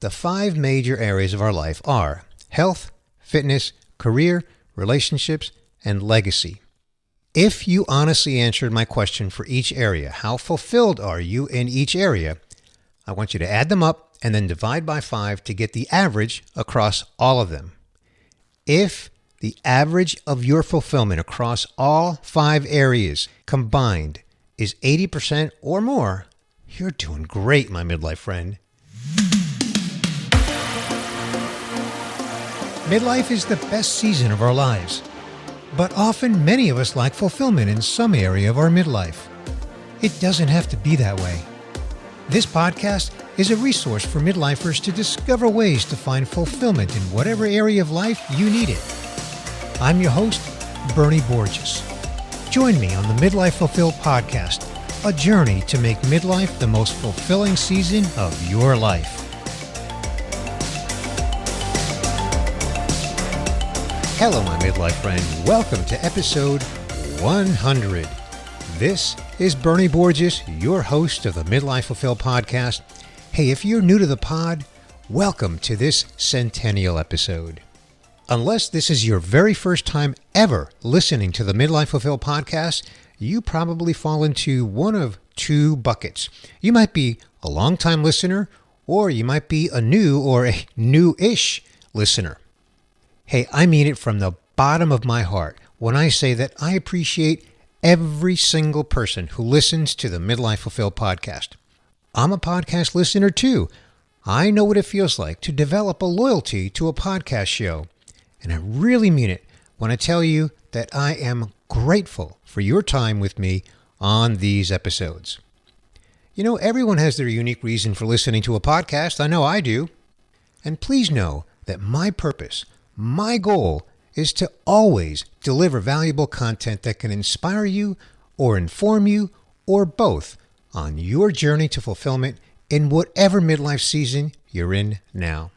The 5 major areas of our life are health, fitness, career, relationships, and legacy. If you honestly answered my question for each area, how fulfilled are you in each area? I want you to add them up and then divide by 5 to get the average across all of them. If the average of your fulfillment across all 5 areas combined is 80% or more, you're doing great, my midlife friend. Midlife is the best season of our lives, but often many of us lack fulfillment in some area of our midlife. It doesn't have to be that way. This podcast is a resource for midlifers to discover ways to find fulfillment in whatever area of life you need it. I'm your host, Bernie Borges. Join me on the Midlife Fulfilled podcast, a journey to make midlife the most fulfilling season of your life. Hello, my midlife friend. Welcome to episode 100. This is Bernie Borges, your host of the Midlife Fulfilled podcast. Hey, if you're new to the pod, welcome to this centennial episode. Unless this is your very first time ever listening to the Midlife Fulfilled podcast, you probably fall into one of 2 buckets. You might be a long-time listener, or you might be a new or a new-ish listener. Hey, I mean it from the bottom of my heart when I say that I appreciate every single person who listens to the Midlife Fulfilled podcast. I'm a podcast listener too. I know what it feels like to develop a loyalty to a podcast show. And I really mean it when I tell you that I am grateful for your time with me on these episodes. You know, everyone has their unique reason for listening to a podcast. I know I do. And please know that my purpose, my goal, is to always deliver valuable content that can inspire you or inform you or both on your journey to fulfillment in whatever midlife season you're in now.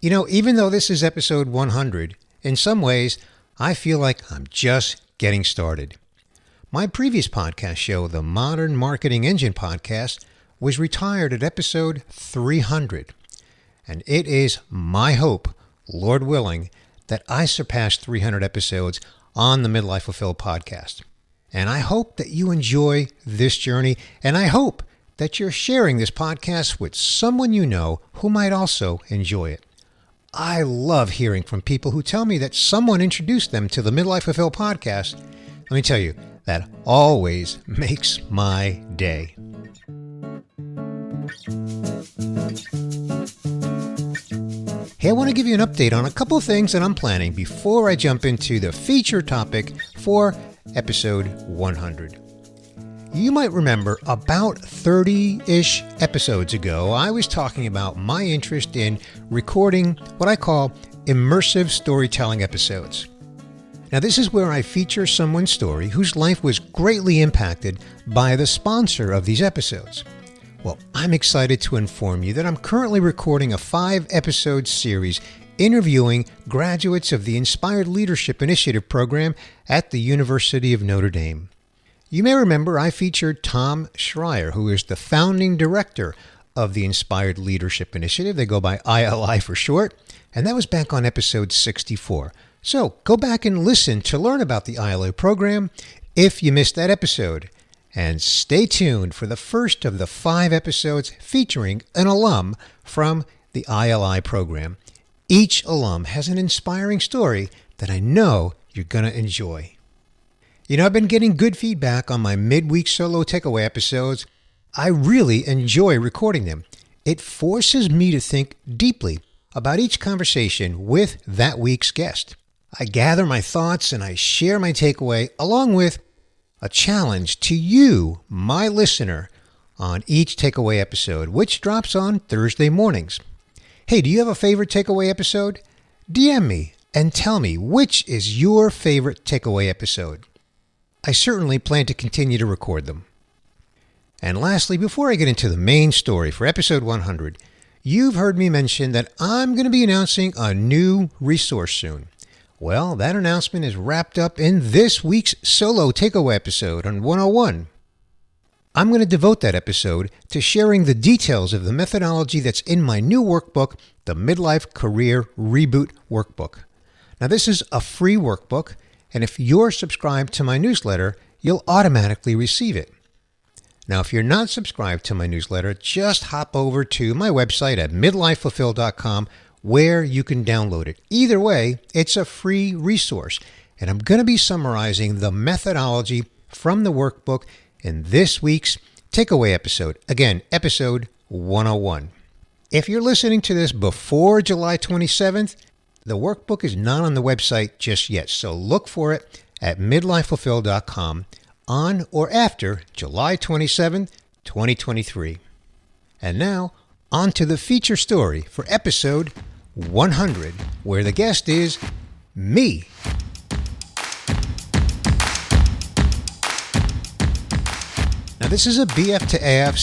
You know, even though this is episode 100, in some ways, I feel like I'm just getting started. My previous podcast show, the Modern Marketing Engine podcast, was retired at episode 300. And it is my hope, Lord willing, that I surpass 300 episodes on the Midlife Fulfilled podcast. And I hope that you enjoy this journey, and I hope that you're sharing this podcast with someone you know who might also enjoy it. I love hearing from people who tell me that someone introduced them to the Midlife Fulfilled podcast. Let me tell you, that always makes my day. Hey, I want to give you an update on a couple of things that I'm planning before I jump into the feature topic for episode 100. You might remember about 30-ish episodes ago, I was talking about my interest in recording what I call immersive storytelling episodes. Now, this is where I feature someone's story whose life was greatly impacted by the sponsor of these episodes. Well, I'm excited to inform you that I'm currently recording a 5-episode series interviewing graduates of the Inspired Leadership Initiative program at the University of Notre Dame. You may remember I featured Tom Schreier, who is the founding director of the Inspired Leadership Initiative. They go by ILI for short, and that was back on episode 64. So go back and listen to learn about the ILI program if you missed that episode. And stay tuned for the first of the 5 episodes featuring an alum from the ILI program. Each alum has an inspiring story that I know you're going to enjoy. You know, I've been getting good feedback on my midweek solo takeaway episodes. I really enjoy recording them. It forces me to think deeply about each conversation with that week's guest. I gather my thoughts and I share my takeaway along with a challenge to you, my listener, on each takeaway episode, which drops on Thursday mornings. Hey, do you have a favorite takeaway episode? DM me and tell me which is your favorite takeaway episode. I certainly plan to continue to record them. And lastly, before I get into the main story for episode 100, you've heard me mention that I'm going to be announcing a new resource soon. Well, that announcement is wrapped up in this week's solo takeaway episode on 101. I'm going to devote that episode to sharing the details of the methodology that's in my new workbook, the Midlife Career Reboot Workbook. Now, this is a free workbook, and if you're subscribed to my newsletter, you'll automatically receive it. Now, if you're not subscribed to my newsletter, just hop over to my website at midlifefulfilled.com where you can download it. Either way, it's a free resource, and I'm going to be summarizing the methodology from the workbook in this week's takeaway episode. Again, episode 101. If you're listening to this before July 27th, the workbook is not on the website just yet, so look for it at midlifefulfilled.com on or after July 27th, 2023. And now, on to the feature story for episode 100, where the guest is me. Now, this is a BF to AF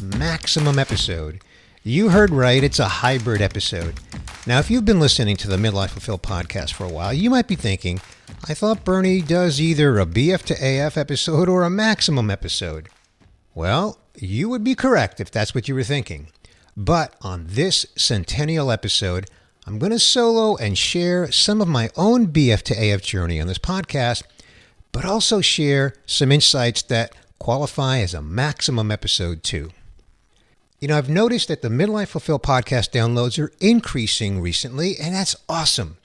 / maximum episode. You heard right, it's a hybrid episode. Now, if you've been listening to the Midlife Fulfilled podcast for a while, you might be thinking, I thought Bernie does either a BF to AF episode or a maximum episode. Well, you would be correct if that's what you were thinking. But on this centennial episode, I'm going to solo and share some of my own BF to AF journey on this podcast, but also share some insights that qualify as a maximum episode too. You know, I've noticed that the Midlife Fulfilled podcast downloads are increasing recently, and that's awesome.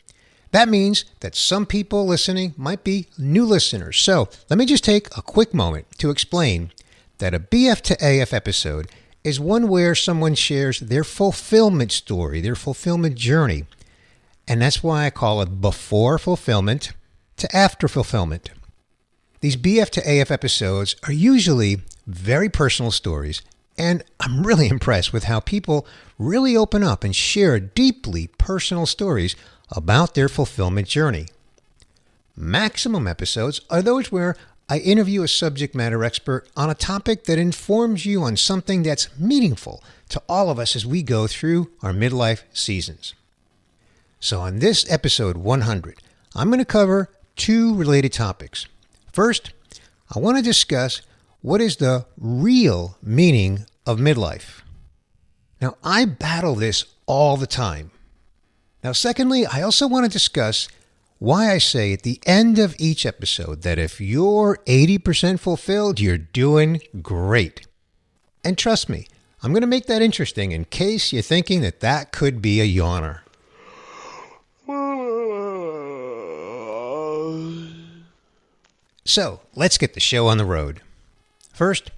That means that some people listening might be new listeners. So let me just take a quick moment to explain that a BF to AF episode is one where someone shares their fulfillment story, their fulfillment journey. And that's why I call it before fulfillment to after fulfillment. These BF to AF episodes are usually very personal stories, and I'm really impressed with how people really open up and share deeply personal stories about their fulfillment journey. Maximum episodes are those where I interview a subject matter expert on a topic that informs you on something that's meaningful to all of us as we go through our midlife seasons. So on this episode 100, I'm going to cover two related topics. First, I want to discuss what is the real meaning of midlife. Now, I battle this all the time. Now, secondly, I also want to discuss why I say at the end of each episode that if you're 80% fulfilled, you're doing great. And trust me, I'm going to make that interesting in case you're thinking that that could be a yawner. So, let's get the show on the road. First,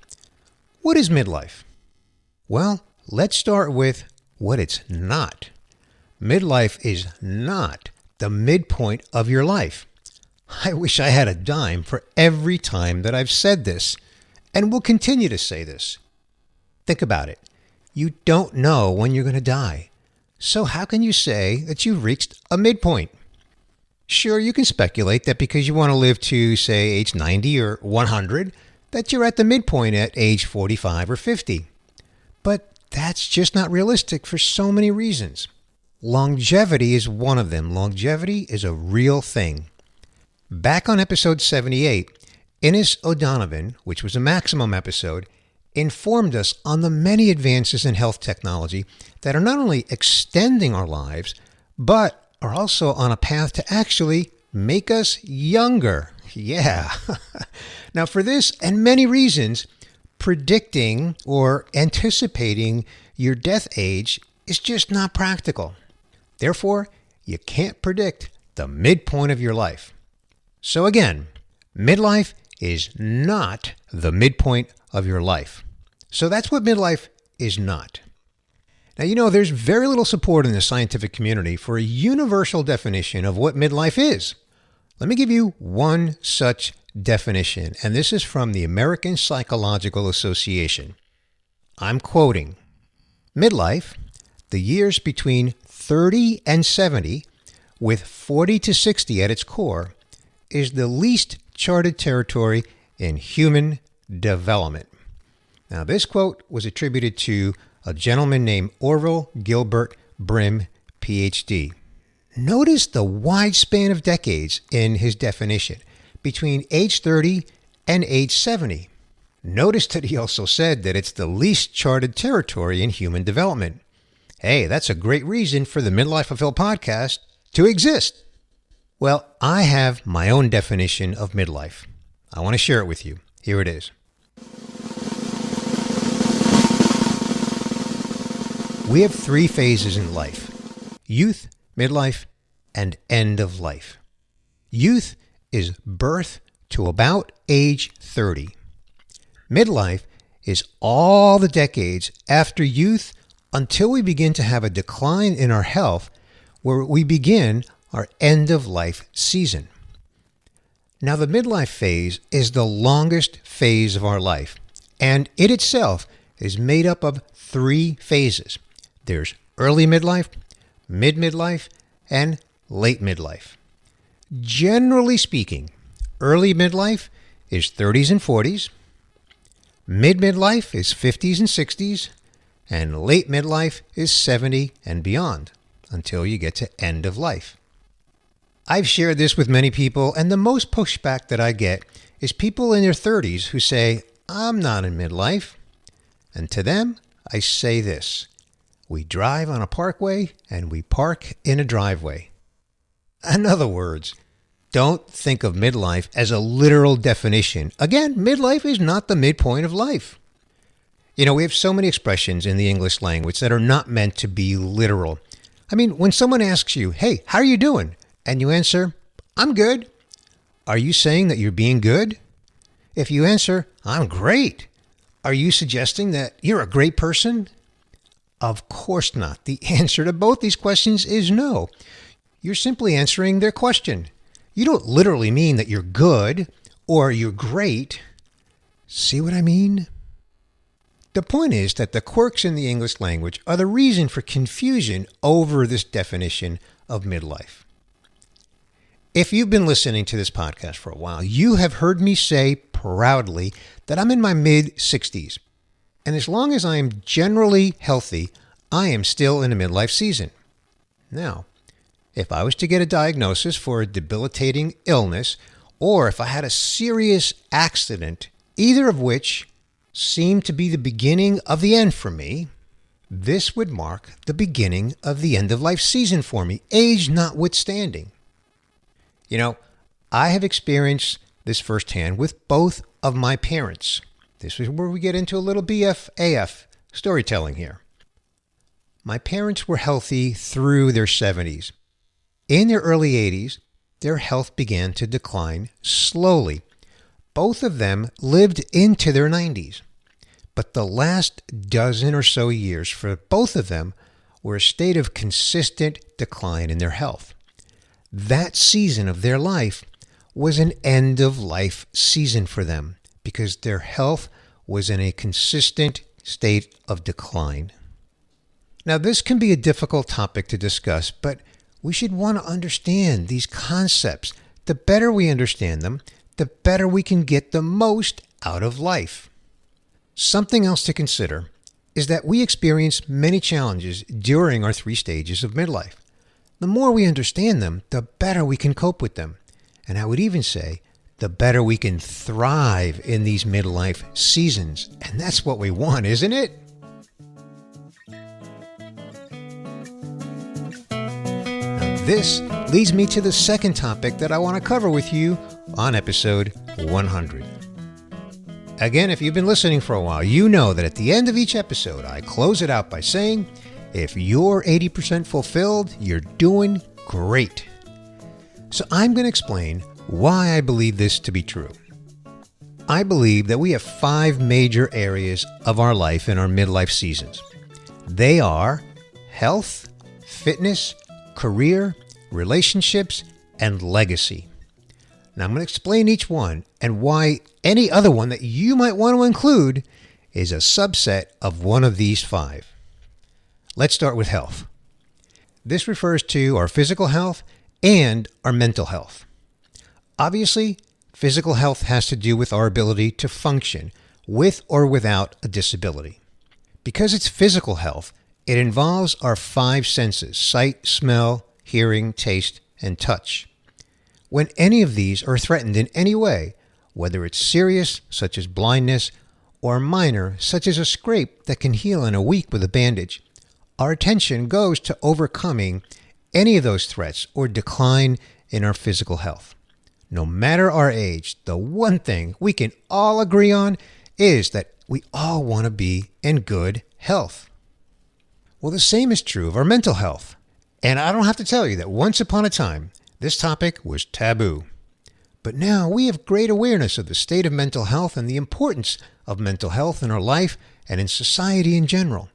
what is midlife? Well, let's start with what it's not. Midlife is not the midpoint of your life. I wish I had a dime for every time that I've said this, and will continue to say this. Think about it. You don't know when you're going to die. So how can you say that you've reached a midpoint? Sure, you can speculate that because you want to live to, say, age 90 or 100, that you're at the midpoint at age 45 or 50. But that's just not realistic for so many reasons. Longevity is one of them. Longevity is a real thing. Back on episode 78, Innes O'Donovan, which was a maximum episode, informed us on the many advances in health technology that are not only extending our lives, but are also on a path to actually make us younger. Yeah. Now, for this and many reasons, predicting or anticipating your death age is just not practical. Therefore, you can't predict the midpoint of your life. So again, midlife is not the midpoint of your life. So that's what midlife is not. Now, you know, there's very little support in the scientific community for a universal definition of what midlife is. Let me give you one such definition, and this is from the American Psychological Association. I'm quoting, midlife, the years between 30 and 70, with 40 to 60 at its core, is the least charted territory in human development. Now, this quote was attributed to a gentleman named Orville Gilbert Brim, Ph.D. Notice the wide span of decades in his definition, between age 30 and age 70. Notice that he also said that it's the least charted territory in human development. Hey, that's a great reason for the Midlife Fulfilled podcast to exist. Well, I have my own definition of midlife. I want to share it with you. Here it is. We have 3 phases in life: youth, midlife, and end of life. Youth is birth to about age 30. Midlife is all the decades after youth until we begin to have a decline in our health, where we begin our end of life season. Now, the midlife phase is the longest phase of our life, and it itself is made up of 3 phases. There's early midlife, mid-midlife, and late midlife. Generally speaking, early midlife is 30s and 40s, mid-midlife is 50s and 60s, and late midlife is 70 and beyond, until you get to end of life. I've shared this with many people, and the most pushback that I get is people in their 30s who say, I'm not in midlife. And to them, I say this: we drive on a parkway and we park in a driveway. In other words, don't think of midlife as a literal definition. Again, midlife is not the midpoint of life. You know, we have so many expressions in the English language that are not meant to be literal. I mean, when someone asks you, hey, how are you doing? And you answer, I'm good. Are you saying that you're being good? If you answer, I'm great, are you suggesting that you're a great person? Of course not. The answer to both these questions is no. You're simply answering their question. You don't literally mean that you're good or you're great. See what I mean? The point is that the quirks in the English language are the reason for confusion over this definition of midlife. If you've been listening to this podcast for a while, you have heard me say proudly that I'm in my mid-60s. And as long as I am generally healthy, I am still in a midlife season. Now, if I was to get a diagnosis for a debilitating illness, or if I had a serious accident, either of which seemed to be the beginning of the end for me, this would mark the beginning of the end of life season for me, age notwithstanding. You know, I have experienced this firsthand with both of my parents. This is where we get into a little BFAF storytelling here. My parents were healthy through their 70s. In their early 80s, their health began to decline slowly. Both of them lived into their 90s. But the last dozen or so years for both of them were a state of consistent decline in their health. That season of their life was an end-of-life season for them because their health was in a consistent state of decline. Now, this can be a difficult topic to discuss, but we should want to understand these concepts. The better we understand them, the better we can get the most out of life. Something else to consider is that we experience many challenges during our 3 stages of midlife. The more we understand them, the better we can cope with them. And I would even say, the better we can thrive in these midlife seasons. And that's what we want, isn't it? Now, this leads me to the second topic that I want to cover with you on episode 100. Again, if you've been listening for a while, you know that at the end of each episode, I close it out by saying, if you're 80% fulfilled, you're doing great. So I'm going to explain why I believe this to be true. I believe that we have 5 major areas of our life in our midlife seasons. They are health, fitness, career, relationships, and legacy. Now I'm going to explain each one and why any other one that you might want to include is a subset of one of these 5. Let's start with health. This refers to our physical health and our mental health. Obviously, physical health has to do with our ability to function with or without a disability. Because it's physical health, it involves our 5 senses: sight, smell, hearing, taste, and touch. When any of these are threatened in any way, whether it's serious, such as blindness, or minor, such as a scrape that can heal in a week with a bandage, our attention goes to overcoming any of those threats or decline in our physical health. No matter our age, the one thing we can all agree on is that we all want to be in good health. Well, the same is true of our mental health. And I don't have to tell you that once upon a time, this topic was taboo. But now we have great awareness of the state of mental health and the importance of mental health in our life and in society in general.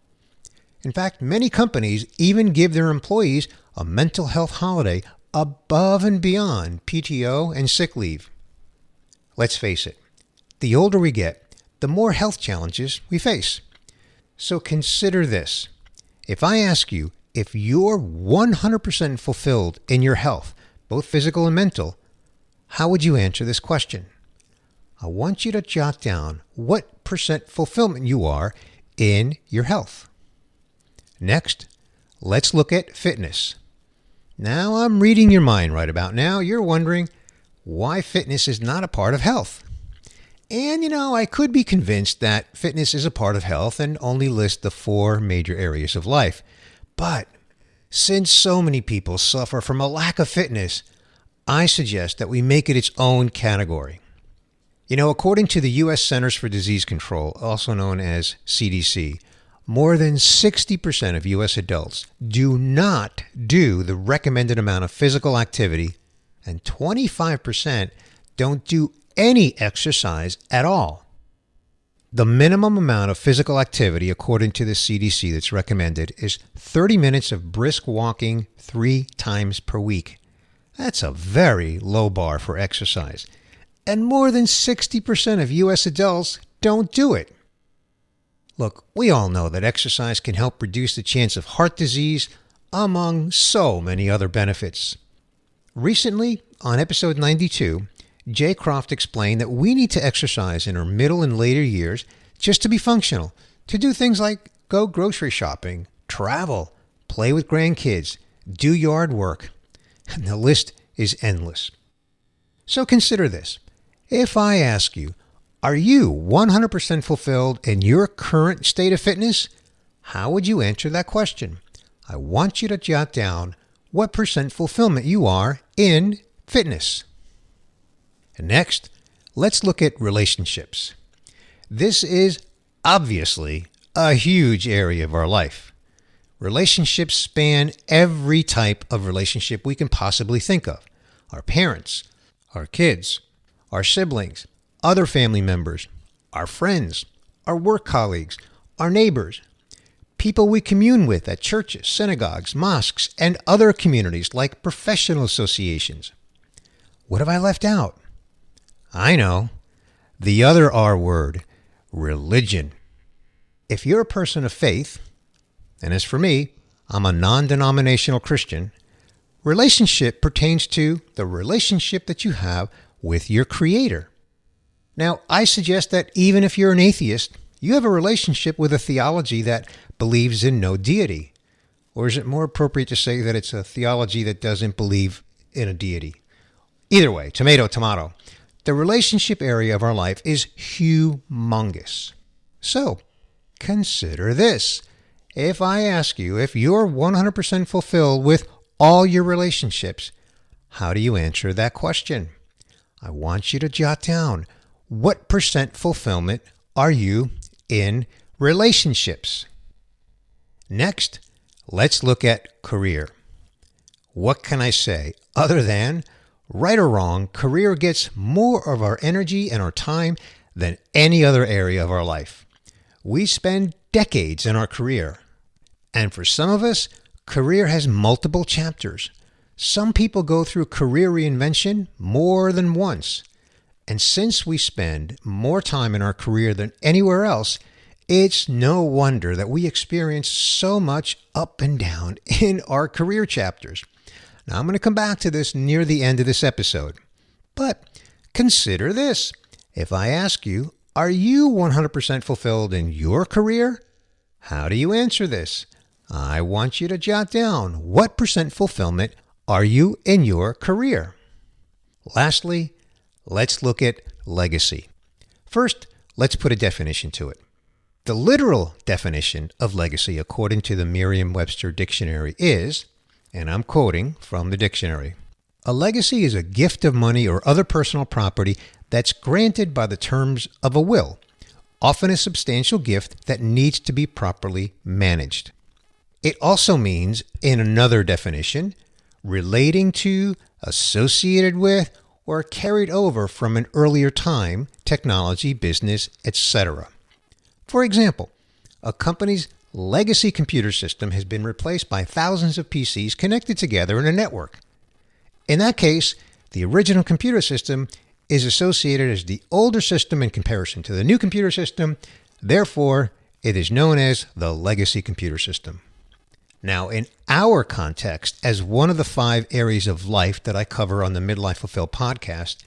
In fact, many companies even give their employees a mental health holiday above and beyond PTO and sick leave. Let's face it, the older we get, the more health challenges we face. So consider this. If I ask you if you're 100% fulfilled in your health, both physical and mental, how would you answer this question? I want you to jot down what percent fulfillment you are in your health. Next, let's look at fitness. Now I'm reading your mind right about now. You're wondering why fitness is not a part of health. And I could be convinced that fitness is a part of health and only list the 4 major areas of life. But since so many people suffer from a lack of fitness, I suggest that we make it its own category. According to the U.S. Centers for Disease Control, also known as CDC, more than 60% of U.S. adults do not do the recommended amount of physical activity, and 25% don't do any exercise at all. The minimum amount of physical activity, according to the CDC, that's recommended is 30 minutes of brisk walking 3 times per week. That's a very low bar for exercise. And more than 60% of U.S. adults don't do it. Look, we all know that exercise can help reduce the chance of heart disease, among so many other benefits. Recently, on episode 92, Jay Croft explained that we need to exercise in our middle and later years just to be functional, to do things like go grocery shopping, travel, play with grandkids, do yard work, and the list is endless. So consider this. If I ask you, are you 100% fulfilled in your current state of fitness? How would you answer that question? I want you to jot down what percent fulfillment you are in fitness. And next, let's look at relationships. This is obviously a huge area of our life. Relationships span every type of relationship we can possibly think of. Our parents, our kids, our siblings, other family members, our friends, our work colleagues, our neighbors, people we commune with at churches, synagogues, mosques, and other communities like professional associations. What have I left out? I know. The other R word, religion. If you're a person of faith, and as for me, I'm a non-denominational Christian, relationship pertains to the relationship that you have with your Creator. Now, I suggest that even if you're an atheist, you have a relationship with a theology that believes in no deity. Or is it more appropriate to say that it's a theology that doesn't believe in a deity? Either way, tomato, tomato. The relationship area of our life is humongous. So, consider this. If I ask you if you're 100% fulfilled with all your relationships, how do you answer that question? I want you to jot down what percent fulfillment are you in relationships. Next, let's look at career. What can I say other than, right or wrong, career gets more of our energy and our time than any other area of our life. We spend decades in our career. And for some of us, career has multiple chapters. Some people go through career reinvention more than once. And since we spend more time in our career than anywhere else, it's no wonder that we experience so much up and down in our career chapters. Now, I'm going to come back to this near the end of this episode. But consider this. If I ask you, are you 100% fulfilled in your career? How do you answer this? I want you to jot down what percent fulfillment are you in your career. Lastly, let's look at legacy. First, let's put a definition to it. The literal definition of legacy, according to the Merriam-Webster dictionary, is, and I'm quoting from the dictionary, a legacy is a gift of money or other personal property that's granted by the terms of a will, often a substantial gift that needs to be properly managed. It also means, in another definition, relating to, associated with, or carried over from an earlier time, technology, business, etc. For example, a company's legacy computer system has been replaced by thousands of PCs connected together in a network. In that case, the original computer system is associated as the older system in comparison to the new computer system. Therefore, it is known as the legacy computer system. Now, in our context, as one of the 5 areas of life that I cover on the Midlife Fulfilled podcast,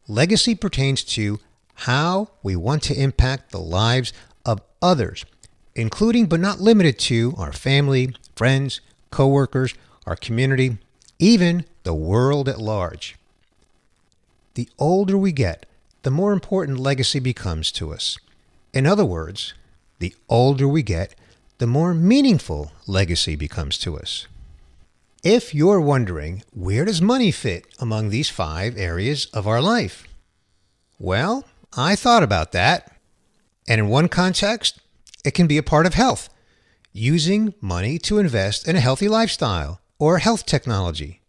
legacy pertains to how we want to impact the lives of others, including but not limited to our family, friends, coworkers, our community, even the world at large. The older we get, the more important legacy becomes to us. In other words, the older we get, the more meaningful legacy becomes to us. If you're wondering, where does money fit among these 5 areas of our life? Well, I thought about that. And in one context, it can be a part of health, using money to invest in a healthy lifestyle or health technology.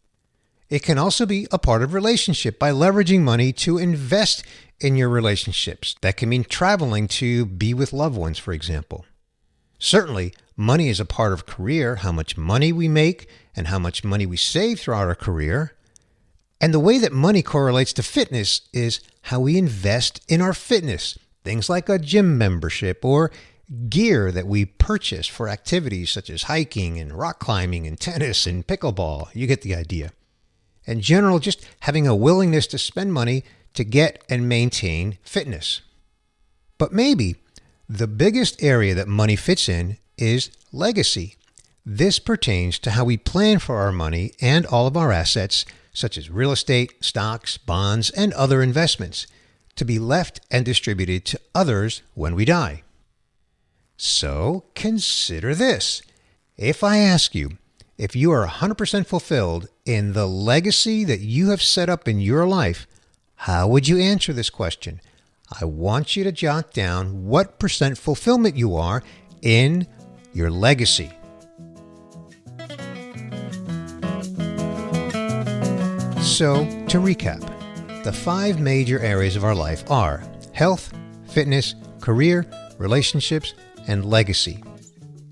It can also be a part of relationship by leveraging money to invest in your relationships. That can mean traveling to be with loved ones, for example. Certainly, money is a part of career, how much money we make and how much money we save throughout our career. And the way that money correlates to fitness is how we invest in our fitness. Things like a gym membership or gear that we purchase for activities such as hiking and rock climbing and tennis and pickleball. You get the idea. In general, just having a willingness to spend money to get and maintain fitness. But maybe the biggest area that money fits in is legacy. This pertains to how we plan for our money and all of our assets, such as real estate, stocks, bonds, and other investments, to be left and distributed to others when we die. So consider this. If I ask you, if you are 100% fulfilled in the legacy that you have set up in your life, how would you answer this question? I want you to jot down what percent fulfillment you are in your legacy. So, to recap, the 5 major areas of our life are health, fitness, career, relationships, and legacy.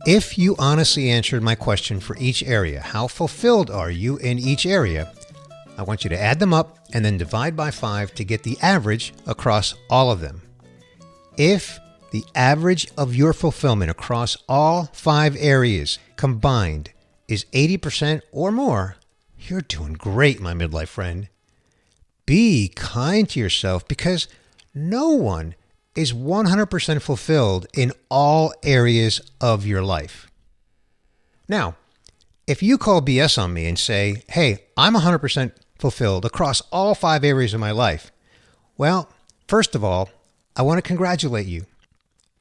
If you honestly answered my question for each area, how fulfilled are you in each area? I want you to add them up and then divide by 5 to get the average across all of them. If the average of your fulfillment across all 5 areas combined is 80% or more, you're doing great, my midlife friend. Be kind to yourself because no one is 100% fulfilled in all areas of your life. Now, if you call BS on me and say, hey, I'm 100% fulfilled across all 5 areas of my life, well, first of all, I want to congratulate you.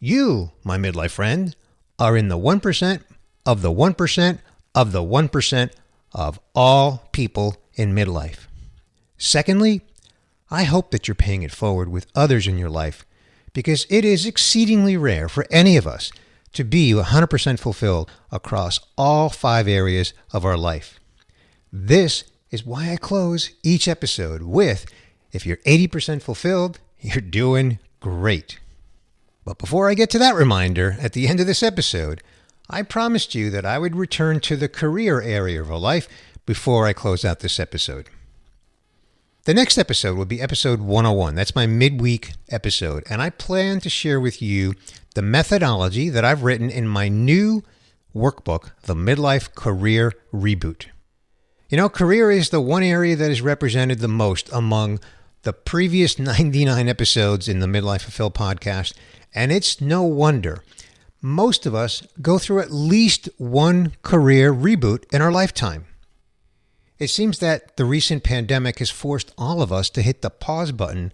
You, my midlife friend, are in the 1% of the 1% of the 1% of all people in midlife. Secondly, I hope that you're paying it forward with others in your life, because it is exceedingly rare for any of us to be 100% fulfilled across all 5 areas of our life. This is why I close each episode with, if you're 80% fulfilled, you're doing great. But before I get to that reminder, at the end of this episode, I promised you that I would return to the career area of our life before I close out this episode. The next episode will be episode 101. That's my midweek episode. And I plan to share with you the methodology that I've written in my new workbook, The Midlife Career Reboot. You know, career is the one area that is represented the most among the previous 99 episodes in the Midlife Fulfilled podcast. And it's no wonder. Most of us go through at least one career reboot in our lifetime. It seems that the recent pandemic has forced all of us to hit the pause button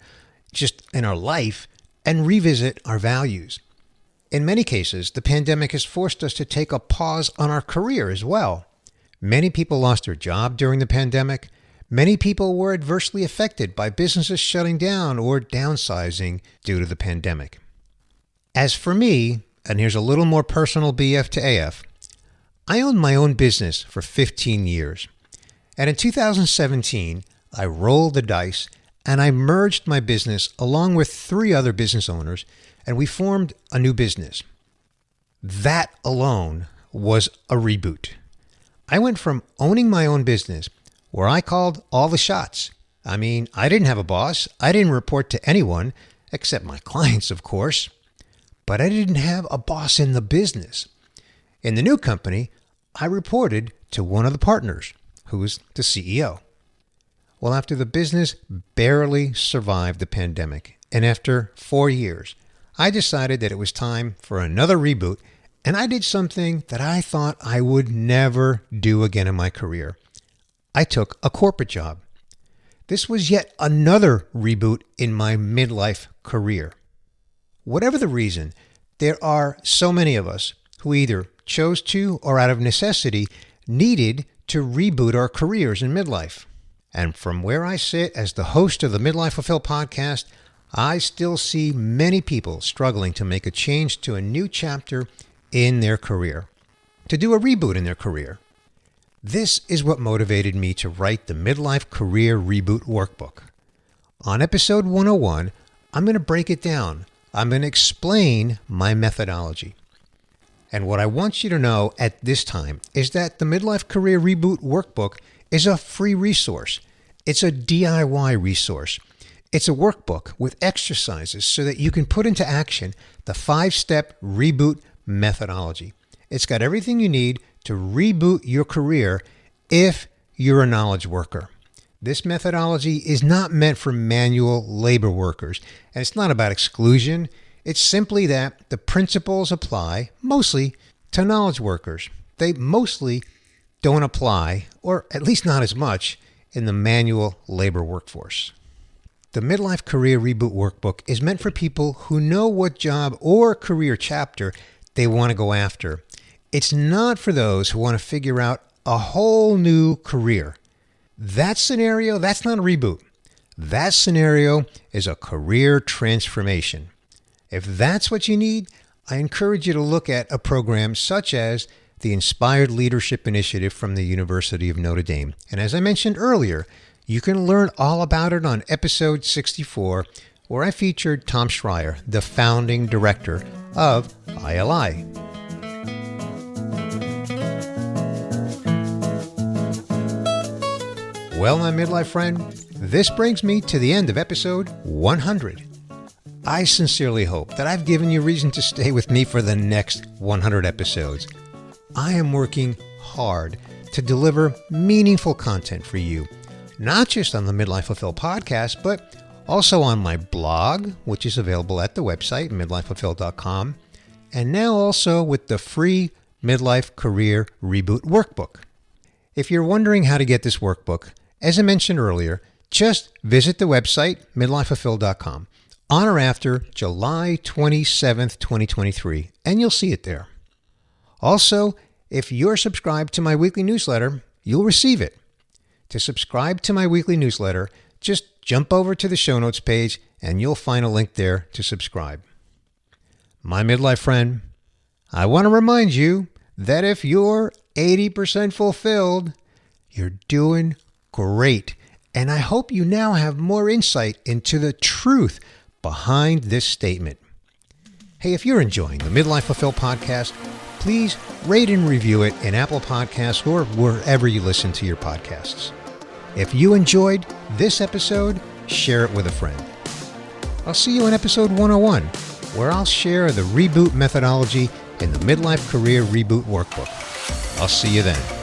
just in our life and revisit our values. In many cases, the pandemic has forced us to take a pause on our career as well. Many people lost their job during the pandemic. Many people were adversely affected by businesses shutting down or downsizing due to the pandemic. As for me, and here's a little more personal BF to AF, I owned my own business for 15 years. And in 2017, I rolled the dice and I merged my business along with 3 other business owners, and we formed a new business. That alone was a reboot. I went from owning my own business, where I called all the shots. I didn't have a boss. I didn't report to anyone, except my clients, of course. But I didn't have a boss in the business. In the new company, I reported to one of the partners, who was the CEO. Well, after the business barely survived the pandemic, and after 4 years, I decided that it was time for another reboot, and I did something that I thought I would never do again in my career. I took a corporate job. This was yet another reboot in my midlife career. Whatever the reason, there are so many of us who either chose to or out of necessity needed to reboot our careers in midlife. And from where I sit as the host of the Midlife Fulfilled podcast, I still see many people struggling to make a change to a new chapter in their career, to do a reboot in their career. This is what motivated me to write the Midlife Career Reboot Workbook. On episode 101, I'm going to break it down. I'm going to explain my methodology. And what I want you to know at this time is that the Midlife Career Reboot Workbook is a free resource. It's a DIY resource. It's a workbook with exercises so that you can put into action the 5-step reboot methodology. It's got everything you need to reboot your career if you're a knowledge worker. This methodology is not meant for manual labor workers, and it's not about exclusion. It's simply that the principles apply mostly to knowledge workers. They mostly don't apply, or at least not as much, in the manual labor workforce. The Midlife Career Reboot Workbook is meant for people who know what job or career chapter they want to go after. It's not for those who want to figure out a whole new career. That scenario, that's not a reboot. That scenario is a career transformation. If that's what you need, I encourage you to look at a program such as the Inspired Leadership Initiative from the University of Notre Dame. And as I mentioned earlier, you can learn all about it on episode 64, where I featured Tom Schreier, the founding director of ILI. Well, my midlife friend, this brings me to the end of episode 100. I sincerely hope that I've given you reason to stay with me for the next 100 episodes. I am working hard to deliver meaningful content for you, not just on the Midlife Fulfilled podcast, but also on my blog, which is available at the website, midlifefulfilled.com, and now also with the free Midlife Career Reboot Workbook. If you're wondering how to get this workbook, as I mentioned earlier, just visit the website, midlifefulfilled.com, on or after July 27th, 2023, and you'll see it there. Also, if you're subscribed to my weekly newsletter, you'll receive it. To subscribe to my weekly newsletter, just jump over to the show notes page and you'll find a link there to subscribe. My midlife friend, I want to remind you that if you're 80% fulfilled, you're doing great. And I hope you now have more insight into the truth behind this statement. Hey, if you're enjoying the Midlife Fulfilled podcast, please rate and review it in Apple Podcasts or wherever you listen to your podcasts. If you enjoyed this episode, share it with a friend. I'll see you in episode 101, where I'll share the reboot methodology in the Midlife Career Reboot Workbook. I'll see you then.